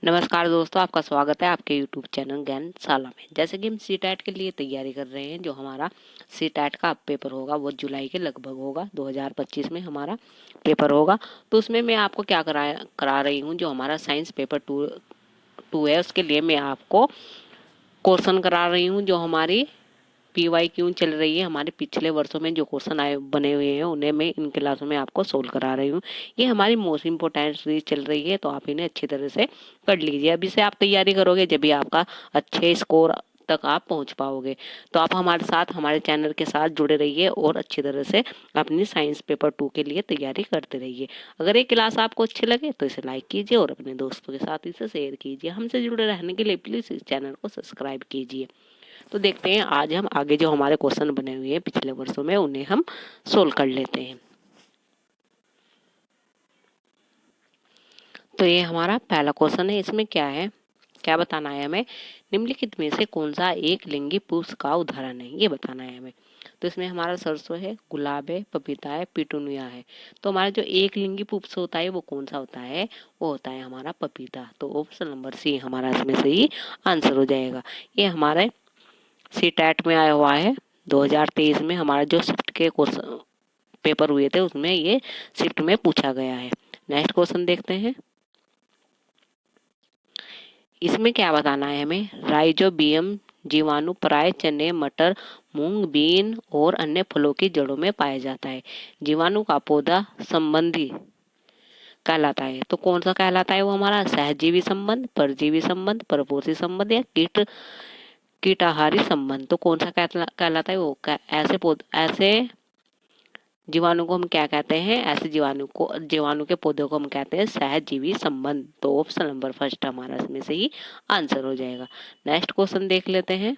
नमस्कार दोस्तों, आपका स्वागत है आपके यूट्यूब चैनल ज्ञानशाला में। जैसे कि हम सीटेट के लिए तैयारी कर रहे हैं, जो हमारा सीटेट का पेपर होगा वो जुलाई के लगभग होगा, 2025 में हमारा पेपर होगा। तो उसमें मैं आपको क्या करा रही हूँ, जो हमारा साइंस पेपर टू है उसके लिए मैं आपको क्वेश्चन करा रही हूँ। जो हमारी PYQ चल रही है, हमारे पिछले वर्षों में जो क्वेश्चन आए बने हुए हैं उन्हें मैं इन क्लासों में आपको सोल्व करा रही हूँ। ये हमारी मोस्ट इम्पोर्टेंट सीरीज चल रही है, तो आप इन्हें अच्छी तरह से कर लीजिए। अभी से आप तैयारी करोगे जब भी आपका अच्छे स्कोर तक आप पहुंच पाओगे। तो आप हमारे साथ, हमारे चैनल के साथ जुड़े रहिए और अच्छी तरह से अपनी साइंस पेपर 2 के लिए तैयारी करते रहिए। अगर ये क्लास आपको अच्छी लगे तो इसे लाइक कीजिए और अपने दोस्तों के साथ इसे शेयर कीजिए। हमसे जुड़े रहने के लिए प्लीज इस चैनल को सब्सक्राइब कीजिए। तो देखते हैं आज हम आगे जो हमारे क्वेश्चन बने हुए हैं पिछले वर्षों में उन्हें हम सोल्व कर लेते हैं। तो ये हमारा पहला क्वेश्चन है। इसमें क्या बताना है हमें, निम्नलिखित में से कौन सा एक लिंगी पुष्प का उदाहरण है, ये बताना है हमें। तो इसमें हमारा सरसों है, गुलाब है, पपीता है, पिटूनिया है। तो हमारा जो एक लिंगी पुष्प होता है वो कौन सा होता है, वो होता है हमारा पपीता। तो ऑप्शन नंबर सी हमारा इसमें सही आंसर हो जाएगा। ये हमारे सीटेट में आया हुआ है। 2023 में हमारा जो शिफ्ट के क्वेश्चन पेपर हुए थे उसमें ये शिफ्ट में पूछा गया है। नेक्स्ट क्वेश्चन देखते हैं। इसमें क्या बताना है हमें, राइजोबियम जीवाणु प्राय चने, मटर, मूंग, बीन और अन्य फलों की जड़ों में पाया जाता है। जीवाणु का पौधा संबंधी कहलाता है। तो कौन सा कहलाता है वो हमारा, सहजीवी संबंध, परजीवी संबंध, परपोषी संबंध या कीटाहारी संबंध। तो कौन सा कहलाता है वो, ऐसे जीवाणु को हम क्या कहते हैं, ऐसे जीवाणु के पौधों को हम कहते हैं सहजीवी संबंध। तो ऑप्शन नंबर फर्स्ट हमारा इसमें से ही आंसर हो जाएगा। नेक्स्ट क्वेश्चन देख लेते हैं।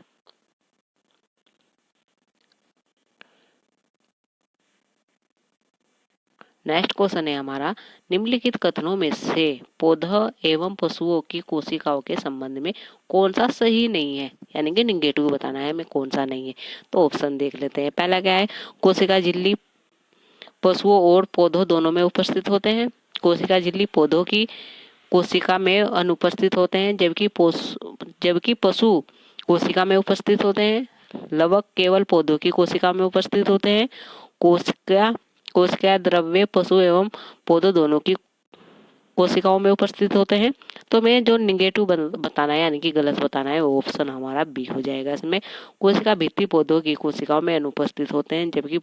नेक्स्ट क्वेश्चन है हमारा, निम्नलिखित कथनों में से पौधा एवं पशुओं की कोशिकाओं के संबंध में कौन सा सही नहीं है, यानी कि निगेटिव बताना है हमें कौन सा नहीं है। तो ऑप्शन देख लेते हैं। पहला क्या है, कोशिका झिल्ली पशुओं और पौधों दोनों में उपस्थित होते हैं। कोशिका झिल्ली पौधों की कोशिका में अनुपस्थित होते हैं, जबकि पशु कोशिका में उपस्थित होते हैं। लवक केवल पौधों की कोशिका में उपस्थित होते हैं। कोशिका कोशिका द्रव्य पशु एवं पौधों दोनों की कोशिकाओं में उपस्थित होते हैं। तो मैं जो निगेटिव बताना है यानी कि गलत बताना है वो ऑप्शन हमारा बी हो जाएगा। इसमें कोशिका भित्ति पौधों की कोशिकाओं में अनुपस्थित होते हैं, जबकि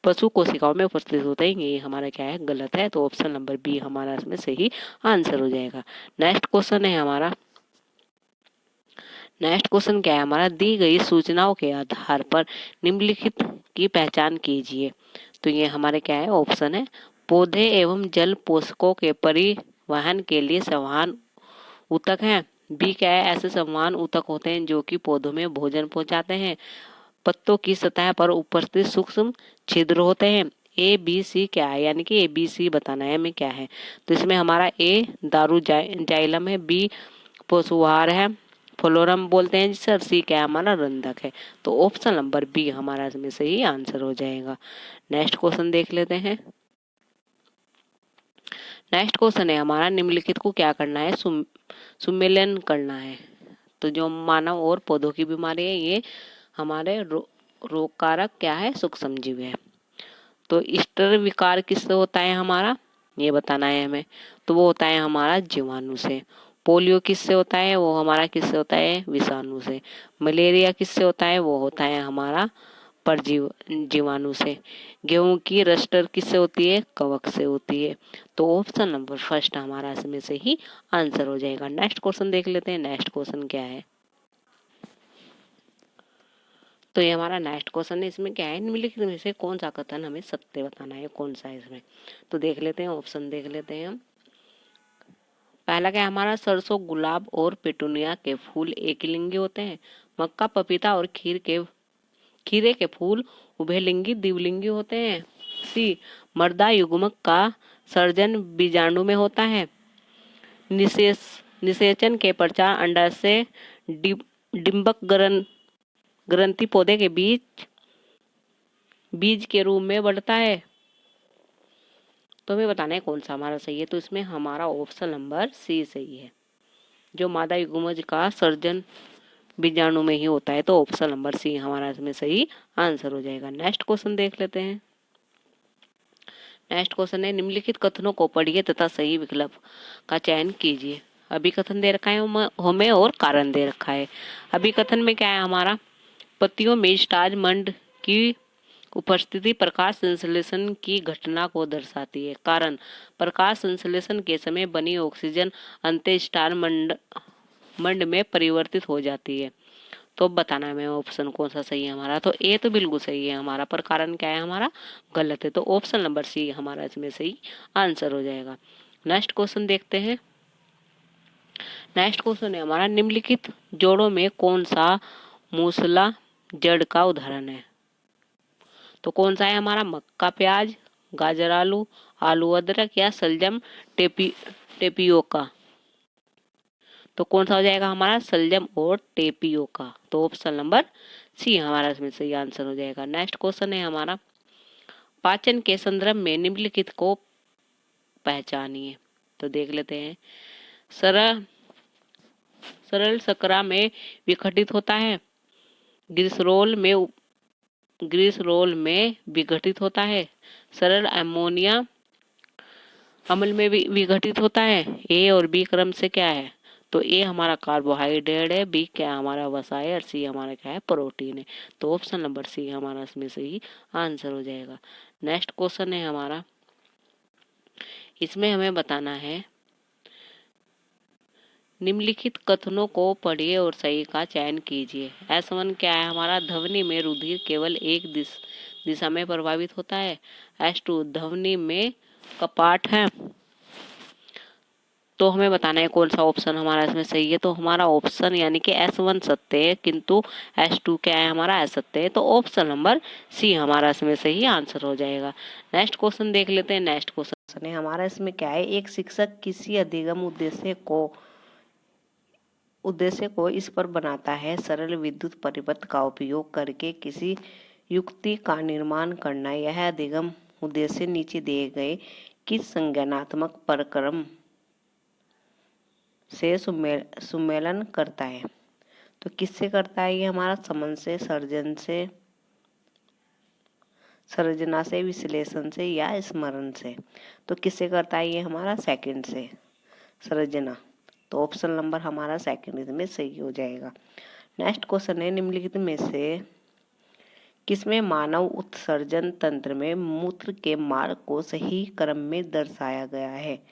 पशु कोशिकाओं में उपस्थित होते हैं। ये हमारा क्या है, गलत है। तो ऑप्शन नंबर बी हमारा इसमें सही आंसर हो जाएगा। नेक्स्ट क्वेश्चन है हमारा, नेक्स्ट क्वेश्चन क्या है हमारा, दी गई सूचनाओं के आधार पर निम्नलिखित की पहचान कीजिए। तो ये हमारे क्या है, ऑप्शन है, पौधे एवं जल पोषकों के परिवहन के लिए संवहन ऊतक हैं। बी क्या है, ऐसे संवहन ऊतक होते हैं जो कि पौधों में भोजन पहुंचाते हैं। पत्तों की सतह पर उपस्थित सूक्ष्म छिद्र होते हैं। ए बी सी क्या है, यानी कि ए बी सी बताना है हमें क्या है। तो इसमें हमारा ए दारू जाइलम है, बी पोषुहार है, फ्लोरम बोलते हैं जिसे, और सी क्या है हमारा, रंधक है। तो ऑप्शन नंबर बी हमारा इसमें सही आंसर हो जाएगा। नेक्स्ट क्वेश्चन देख लेते हैं। नेक्स्ट क्वेश्चन है हमारा, निम्नलिखित को क्या करना है, सुमेलन करना है। तो जो मानव और पौधों की बीमारी है ये हमारे रोग कारक क्या है, सूक्ष्मजीव है। तो स्टर विकार किससे होता है हमारा, ये बताना है हमें। तो वो होता है हमारा जीवाणु से। पोलियो किससे होता है, वो हमारा किससे होता है, विषाणु से। मलेरिया किससे होता है, वो होता है हमारा जीवाणु से। गेहूं की रस्टर किससे होती है, कवक से होती है। तो ऑप्शन नंबर फर्स्ट हमारा इसमें से ही आंसर हो जाएगा। नेक्स्ट क्वेश्चन देख लेते हैं। नेक्स्ट क्वेश्चन क्या है, तो ये हमारा नेक्स्ट क्वेश्चन है। इसमें क्या है, निम्नलिखित में से कौन सा कथन हमें सत्य बताना है, कौन सा है इसमें। तो देख लेते हैं, ऑप्शन देख लेते हैं हम। पहला क्या है हमारा, सरसों, गुलाब और पेटूनिया के फूल एक लिंगी होते हैं। मक्का, पपीता और खीरे के फूल उभयलिंगी द्विलिंगी होते हैं। सी, मर्दा युग्मक का सर्जन बीजाणु में होता है। निषेच निषेचन के पश्चात अंडाशय डिंबक ग्रंथि पौधे के बीज के रूप में बढ़ता है। तो हमें बताना है कौन सा हमारा सही है। तो इसमें हमारा ऑप्शन नंबर सी सही है। जो मादा युग्मज का सर्जन बीजाणु में ही होता है। तो ऑप्शन नंबर सी हमारा इसमें सही आंसर हो जाएगा। नेक्स्ट क्वेश्चन देख लेते हैं। नेक्स्ट क्वेश्चन है, निम्नलिखित कथनों को पढ़िए तथा सही विकल्प का चयन कीजिए। अभिकथन दे रखा है हमें और कारण दे रखा है। अभिकथन में क्या है हमारा, पत्तियों में स्टार्च मंड की उपस्थिति प्रकाश संश्लेषण की घटना को दर्शाती है। कारण, प्रकाश संश्लेषण के समय बनी ऑक्सीजन अंत स्टार मंड में परिवर्तित हो जाती है। तो बताना है हमें ऑप्शन कौन सा सही है हमारा। तो ए तो बिल्कुल सही है हमारा, पर कारण क्या है हमारा, गलत है। तो ऑप्शन नंबर सी हमारा इसमें सही आंसर हो जाएगा। नेक्स्ट क्वेश्चन देखते हैं। नेक्स्ट क्वेश्चन है हमारा, निम्नलिखित जोड़ों में कौन सा मूसला जड़ का उदाहरण है। तो कौन सा है हमारा, मक्का प्याज, गाजर आलू, आलू अदरक या सलजम टेपियोका। तो कौन सा हो जाएगा हमारा, सलजम और टेपियोका। तो ऑप्शन नंबर सी हमारा इसमें सही आंसर हो जाएगा। नेक्स्ट क्वेश्चन है हमारा, पाचन के संदर्भ में निम्नलिखित को पहचानिए। तो देख लेते हैं। सरल सरल शकरा में विघटित होता है, ग्लिसरॉल में विघटित होता है, सरल अमोनिया अम्ल में भी विघटित होता है। ए और बी क्रम से क्या है, तो ए हमारा कार्बोहाइड्रेट है, बी क्या हमारा वसा है और सी हमारा क्या है, प्रोटीन है। तो ऑप्शन नंबर सी हमारा इसमें सही आंसर हो जाएगा। नेक्स्ट क्वेश्चन है हमारा, इसमें हमें बताना है, निम्नलिखित कथनों को पढ़िए और सही का चयन कीजिए। S1 क्या है हमारा, ध्वनि में रुधिर केवल एक दिशा में प्रभावित होता है। S2 ध्वनि में कपाट है। तो हमें बताना है कौन सा ऑप्शन हमारा इसमें सही है। तो हमारा ऑप्शन यानी कि S1 सत्य है, किंतु S2 क्या है हमारा, असत्य है। तो ऑप्शन नंबर सी हमारा इसमें सही आंसर हो जाएगा। नेक्स्ट क्वेश्चन देख लेते हैं। नेक्स्ट क्वेश्चन है हमारा, इसमें क्या है, एक शिक्षक किसी अधिगम उद्देश्य को इस पर बनाता है, सरल विद्युत परिपथ का उपयोग करके किसी युक्ति का निर्माण करना। यह अधिगम उद्देश्य नीचे दिए गए किस संज्ञानात्मक प्रक्रम से सुमेलन करता है। तो किससे करता है ये हमारा, समन से, सर्जना से, विश्लेषण से या स्मरण से। तो किससे करता है ये हमारा, सेकंड से, सर्जना। तो ऑप्शन नंबर हमारा सेकंड इसमें सही हो जाएगा। नेक्स्ट क्वेश्चन है, निम्नलिखित में से किसमें मानव उत्सर्जन तंत्र में मूत्र के मार्ग को सही क्रम में दर्शाया गया है,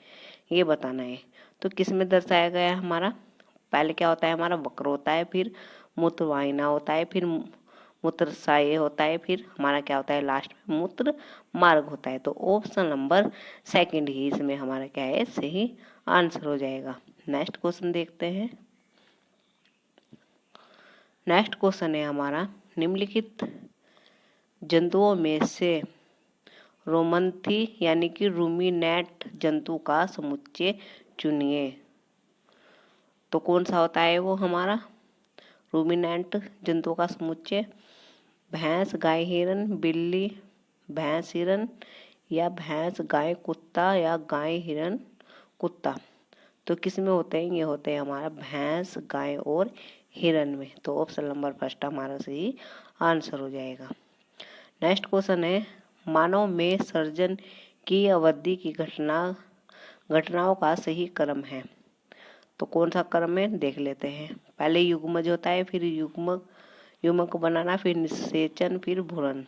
ये बताना है। तो किसमें दर्शाया गया है हमारा, पहले क्या होता है हमारा, वक्र होता है, फिर मूत्रवाहिना होता है, फिर मूत्राशय होता है, फिर हमारा क्या होता है लास्ट में मूत्र मार्ग होता है। तो ऑप्शन नंबर सेकंड ही इसमें हमारा क्या है, सही आंसर हो जाएगा। नेक्स्ट क्वेश्चन देखते हैं। नेक्स्ट क्वेश्चन है हमारा, निम्नलिखित जंतुओं में से रोमंथी यानी कि रूमिनेट जंतु का समुच्चय चुनिए। तो कौन सा होता है वो हमारा, रूमिनेंट जंतुओं का समुच्चय, भैंस गाय हिरन, बिल्ली भैंस हिरन या भैंस गाय कुत्ता या गाय हिरन कुत्ता। तो किस में होते हैं, ये होते हैं हमारा भैंस गाय और हिरन में। तो ऑप्शन नंबर फर्स्ट हमारा सही आंसर हो जाएगा। नेक्स्ट क्वेश्चन है, मानव में सर्जन की अवधि की घटनाओं का सही क्रम है। तो कौन सा क्रम है देख लेते हैं। पहले युग्मज होता है, फिर युग्मक बनाना, फिर निषेचन, फिर भ्रूण।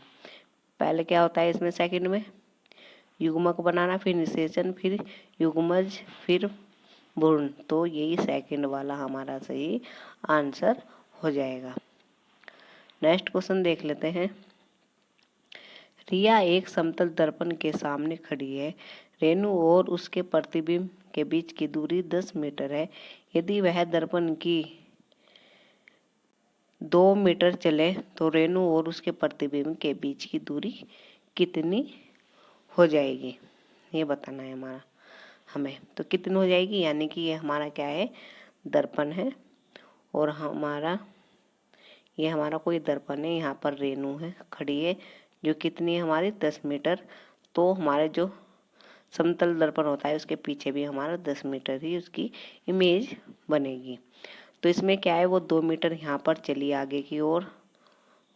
पहले क्या होता है इसमें, सेकंड में युग्मक बनाना, फिर निषेचन, फिर युग्मज, फिर भ्रूण। तो यही सेकंड वाला हमारा सही आंसर हो जाएगा। नेक्स्ट क्वेश्चन देख लेते हैं। रिया एक समतल दर्पण के सामने खड़ी है। रेणु और उसके प्रतिबिंब के बीच की दूरी 10 मीटर है। यदि वह दर्पण की 2 मीटर चले तो रेणु और उसके प्रतिबिंब के बीच की दूरी कितनी हो जाएगी, ये बताना है हमारा हमें। तो कितनी हो जाएगी, यानी कि ये हमारा क्या है, दर्पण है और ये हमारा कोई दर्पण है। यहाँ पर रेणु है खड़ी है जो कितनी है हमारी 10 मीटर। तो हमारे जो समतल दर्पण होता है उसके पीछे भी हमारा 10 मीटर ही उसकी इमेज बनेगी। तो इसमें क्या है, वो 2 मीटर यहाँ पर चली आगे की ओर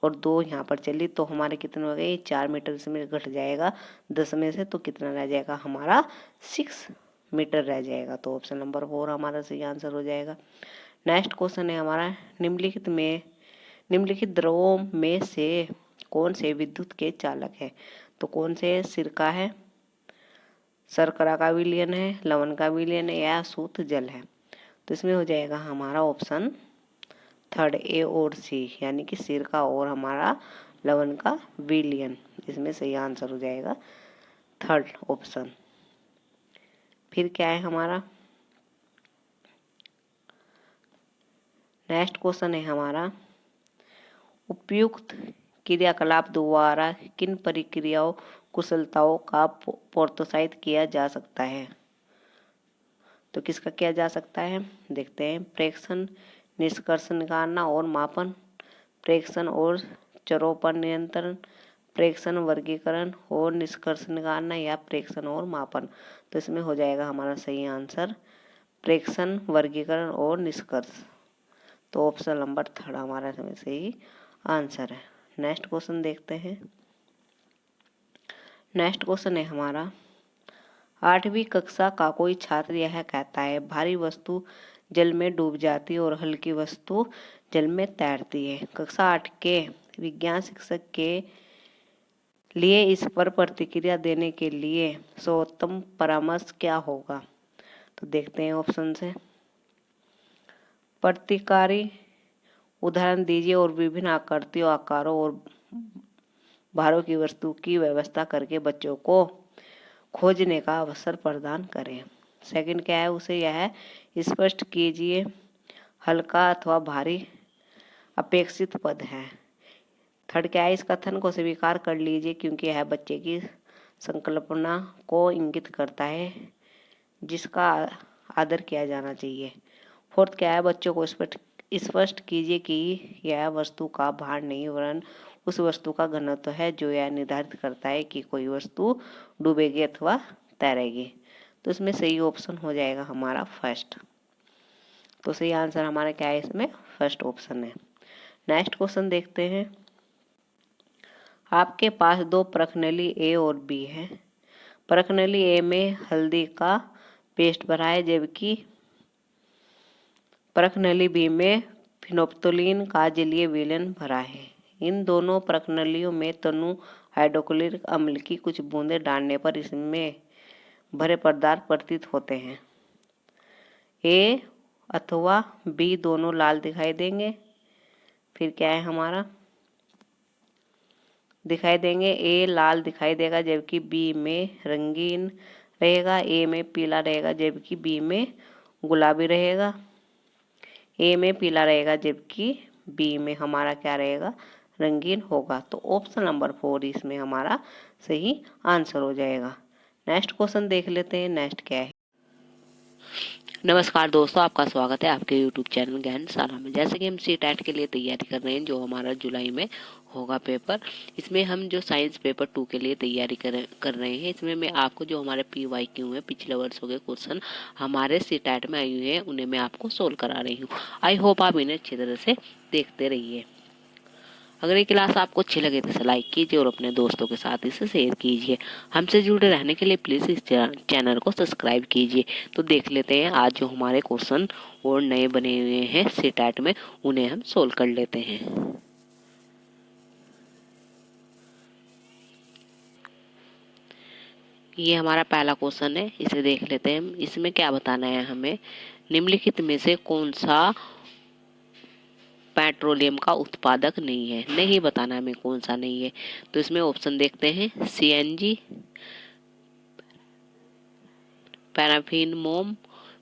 और 2 यहाँ पर चली, तो हमारे कितने हो गए, 4 मीटर इसमें घट जाएगा 10 में से, तो कितना रह जाएगा हमारा 6 मीटर रह जाएगा। तो ऑप्शन नंबर 4 हमारा सही आंसर हो जाएगा। नेक्स्ट क्वेश्चन है हमारा, निम्नलिखित द्रवों में से कौन से विद्युत के चालक है। तो कौन से, सिरका है, शर्करा का विलयन है, लवण का विलयन है या शुद्ध जल है। तो इसमें हो जाएगा हमारा ऑप्शन 3 ए और सी, यानी कि सिरका और हमारा लवण का विलयन, इसमें सही आंसर हो जाएगा 3rd ऑप्शन। फिर क्या है हमारा, नेक्स्ट क्वेश्चन है हमारा, उपयुक्त क्रियाकलाप द्वारा किन प्रक्रियाओं कुशलताओं का प्रोत्साहित किया जा सकता है। तो किसका किया जा सकता है, देखते हैं। प्रेक्षण, निष्कर्षण निकालना और मापन, प्रेक्षण और चरों पर नियंत्रण, प्रेक्षण वर्गीकरण और निष्कर्ष निकालना या प्रेक्षण और मापन। तो इसमें हो जाएगा हमारा सही आंसर प्रेक्षण, वर्गीकरण और निष्कर्ष। तो ऑप्शन नंबर 3 हमारा इसमें सही आंसर है। नेक्स्ट क्वेश्चन देखते हैं। नेक्स्ट क्वेश्चन है हमारा, 8वीं कक्षा का कोई छात्र यह कहता है भारी वस्तु जल में डूब जाती है और हल्की वस्तु जल में तैरती है। कक्षा 8 के विज्ञान शिक्षक के लिए इस पर प्रतिक्रिया देने के लिए सर्वोत्तम परामर्श क्या होगा। तो देखते हैं ऑप्शन से। प्रतिकारी उदाहरण दीजिए और विभिन्न आकृतियों, आकारों और भारों की वस्तु की व्यवस्था करके बच्चों को खोजने का अवसर प्रदान करें। सेकंड क्या है, उसे यह स्पष्ट कीजिए हल्का अथवा भारी अपेक्षित पद है। थर्ड क्या है, इस कथन को स्वीकार कर लीजिए क्योंकि यह बच्चे की संकल्पना को इंगित करता है जिसका आदर किया जाना चाहिए। फोर्थ क्या है, बच्चों को स्पष्ट कीजिए कि यह वस्तु का भार नहीं वरन उस वस्तु का घनत्व है जो यह निर्धारित करता है कि कोई वस्तु डूबेगी अथवा तैरेगी। तो इसमें सही ऑप्शन हो जाएगा हमारा फर्स्ट। तो सही आंसर हमारा क्या है, इसमें फर्स्ट ऑप्शन है। नेक्स्ट क्वेश्चन देखते हैं। आपके पास 2 प्रखनली ए और बी है। प्रखनली ए में हल्दी का पेस्ट भरा है जबकि प्रखनली बी में फिनोप्थोलीन का जलीय विलयन भरा है। इन दोनों प्रखनलियों में तनु हाइड्रोक्लोरिक अम्ल की कुछ बूंदें डालने पर इसमें भरे पदार्थ प्रतीत होते हैं। ए अथवा बी दोनों लाल दिखाई देंगे। फिर क्या है हमारा, दिखाई देंगे, ए लाल दिखाई देगा जबकि बी में रंगीन रहेगा, ए में पीला रहेगा जबकि बी में गुलाबी रहेगा, ए में पीला रहेगा जबकि बी में हमारा क्या रहेगा, रंगीन होगा। तो ऑप्शन नंबर 4 इसमें हमारा सही आंसर हो जाएगा। नेक्स्ट क्वेश्चन देख लेते हैं। नेक्स्ट क्या है। नमस्कार दोस्तों, आपका स्वागत है आपके YouTube चैनल ज्ञान साला में। जैसे कि हम CTET के लिए तैयारी कर रहे हैं जो हमारा जुलाई में होगा पेपर, इसमें हम जो साइंस पेपर 2 के लिए तैयारी कर रहे हैं, इसमें मैं आपको जो हमारे PYQ है पिछले वर्षों के क्वेश्चन हमारे CTET में आए हुए हैं उन्हें मैं आपको सोल्व करा रही हूँ। आई होप आप इन्हें अच्छी तरह से देखते रहिए। अगर ये क्लास आपको अच्छी लगे तो इसे लाइक कीजिए और अपने दोस्तों के साथ इसे शेयर कीजिए। हमसे जुड़े रहने के लिए प्लीज़ इस चैनल को सब्सक्राइब कीजिए। तो देख लेते हैं आज जो हमारे क्वेश्चन और नए बने हुए हैं CTET में उन्हें हम सोल्व कर लेते हैं। ये हमारा पहला क्वेश्चन है, इसे देख लेते हैं। इसमें क्या बताना है हमें, निम्नलिखित में से कौन सा पेट्रोलियम का उत्पादक नहीं है। नहीं बताना हमें कौन सा नहीं है। तो इसमें ऑप्शन देखते हैं, CNG, पैराफिन मोम,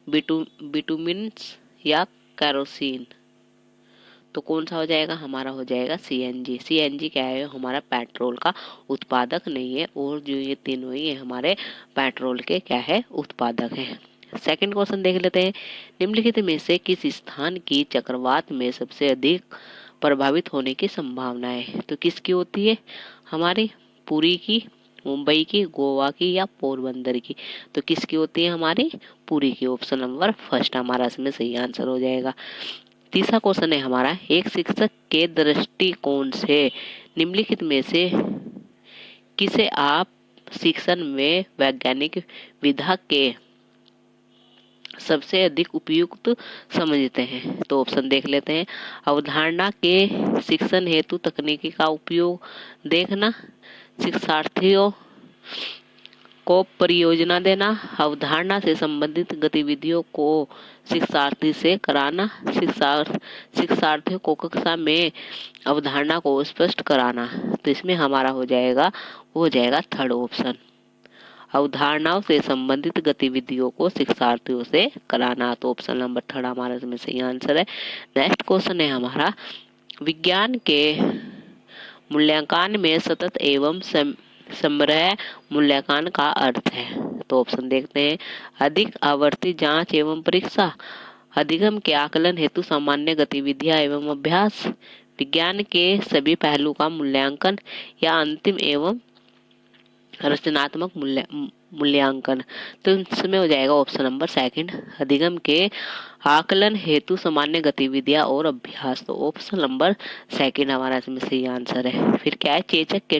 बिटुमिन्स या केरोसिन। तो कौन सा हो जाएगा, हमारा हो जाएगा CNG। CNG क्या है, हमारा पेट्रोल का उत्पादक नहीं है और जो ये तीनों ही हमारे पेट्रोल के क्या है, उत्पादक हैं। सेकंड क्वेश्चन देख लेते हैं। निम्नलिखित में से किस स्थान की चक्रवात में सबसे अधिक प्रभावित होने की संभावना है। तो किसकी होती है, हमारी पुरी की, मुंबई की, गोवा की या पोरबंदर की? तो किसकी होती है हमारी? पुरी की। ऑप्शन नंबर फर्स्ट हमारा इसमें सही आंसर हो जाएगा। तीसरा क्वेश्चन है हमारा, एक शिक्षक के दृष्टिकोण से निम्नलिखित में से किसे आप शिक्षण में वैज्ञानिक विधा के सबसे अधिक उपयुक्त समझते हैं? तो ऑप्शन देख लेते हैं। अवधारणा के शिक्षण हेतु तकनीकी का उपयोग देखना, शिक्षार्थियों को परियोजना देना, अवधारणा से संबंधित गतिविधियों को शिक्षार्थी से कराना, शिक्षार्थियों को कक्षा में अवधारणा को स्पष्ट कराना। तो इसमें हमारा हो जाएगा थर्ड ऑप्शन, अवधारणाओं से संबंधित गतिविधियों को शिक्षार्थियों से कराना। तो ऑप्शन नंबर थर्ड हमारा इसमें सही आंसर है। नेक्स्ट क्वेश्चन है हमारा, विज्ञान के मूल्यांकन में सतत एवं समग्र मूल्यांकन का अर्थ है? तो ऑप्शन देखते हैं। अधिक आवर्ती जांच एवं परीक्षा, अधिगम के आकलन हेतु सामान्य गतिविधियां एवं अभ्यास, विज्ञान के सभी पहलू का मूल्यांकन, या अंतिम एवं रचनात्मक मूल्यांकन। तो इसमें हो जाएगा ऑप्शन नंबर सेकंड, अधिगम के आकलन हेतु सामान्य गतिविधियां और अभ्यास। तो ऑप्शन नंबर सेकंड हमारा इसमें सही आंसर है। फिर क्या है, चेचक के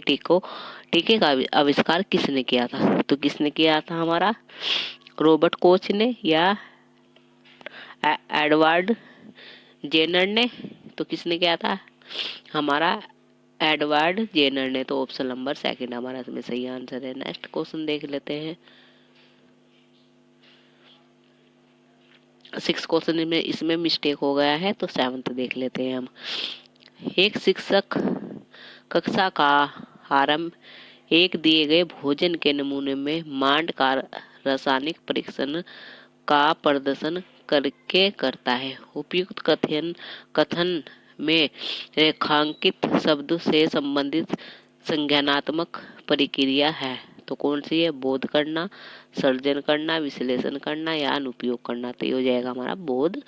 टीके का आविष्कार किसने किया था? तो किसने किया था हमारा? रॉबर्ट कोच ने या एडवर्ड जेनर ने? तो किसने किया था हमारा? एडवर्ड जेनर ने। तो ऑप्शन नंबर सेकंड हमारा इसमें सही आंसर है। नेक्स्ट क्वेश्चन देख लेते हैं। 6 क्वेश्चन में इसमें मिस्टेक हो गया है, तो 7th देख लेते हैं हम। एक शिक्षक कक्षा का आरंभ एक दिए गए भोजन के नमूने में मांड का रासायनिक परीक्षण का प्रदर्शन करके करता है। उपयुक्त कथन में रेखांकित शब्द से संबंधित संज्ञानात्मक प्रक्रिया है। तो कौन सी है? बोध करना, सर्जन करना, विश्लेषण करना या अनुपयोग करना। तो ये हो जाएगा हमारा बोध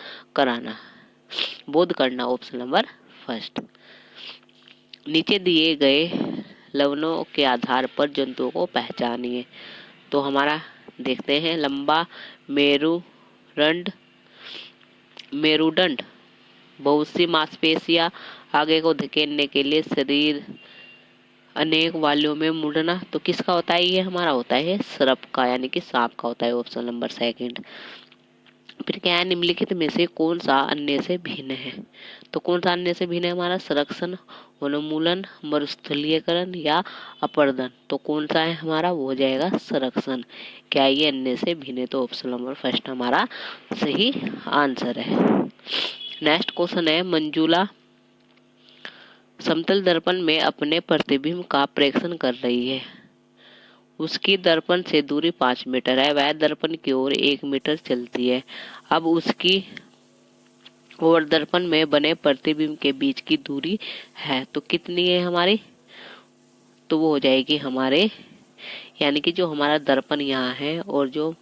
करना, ऑप्शन नंबर फर्स्ट। नीचे दिए गए लवणों के आधार पर जंतुओं को पहचानिए। तो हमारा देखते हैं, लंबा मेरुदंड, बहुत सी मांसपेशियां, आगे को धकेलने के लिए शरीर, अनेक वालियों में मुड़ना। तो किसका होता है? ये हमारा होता है सर्प का, यानी कि सांप का होता है, ऑप्शन नंबर सेकंड। फिर क्या है, निम्नलिखित में से कौन सा अन्य से भिन्न है? तो कौन सा अन्य से भिन्न है हमारा? संरक्षण, उन्मूलन, मरुस्थलीकरण या अपरदन। तो कौन सा है हमारा? वो हो जाएगा संरक्षण। क्या ये अन्य से भिन्न है? तो ऑप्शन नंबर फर्स्ट हमारा सही आंसर है। नेक्स्ट क्वेश्चन है, मंजुला समतल दर्पण में अपने प्रतिबिंब का प्रेक्षण कर रही है। उसकी दर्पण से दूरी 5 मीटर है, वह दर्पण की ओर 1 मीटर चलती है। अब उसकी और दर्पण में बने प्रतिबिंब के बीच की दूरी है, तो कितनी है हमारी? तो वो हो जाएगी हमारे, यानी कि जो हमारा दर्पण यहाँ है और जो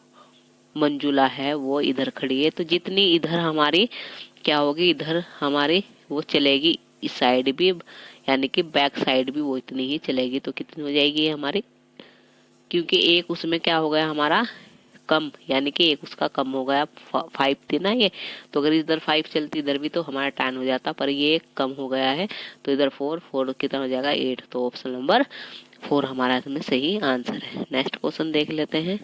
मंजुला है वो इधर खड़ी है, तो जितनी इधर हमारी क्या होगी, इधर हमारी वो चलेगी इस साइड भी, यानी कि बैक साइड भी वो इतनी ही चलेगी। तो कितनी हो जाएगी हमारी? क्योंकि एक उसमें क्या हो गया हमारा कम, यानी कि एक उसका कम हो गया, 5 थी ना ये, तो अगर इधर 5 चलती इधर भी तो हमारा 10 हो जाता, पर ये एक कम हो गया है, तो इधर 4 कितना हो जाएगा 8। तो ऑप्शन नंबर 4 हमारा इसमें सही आंसर है। नेक्स्ट क्वेश्चन देख लेते हैं।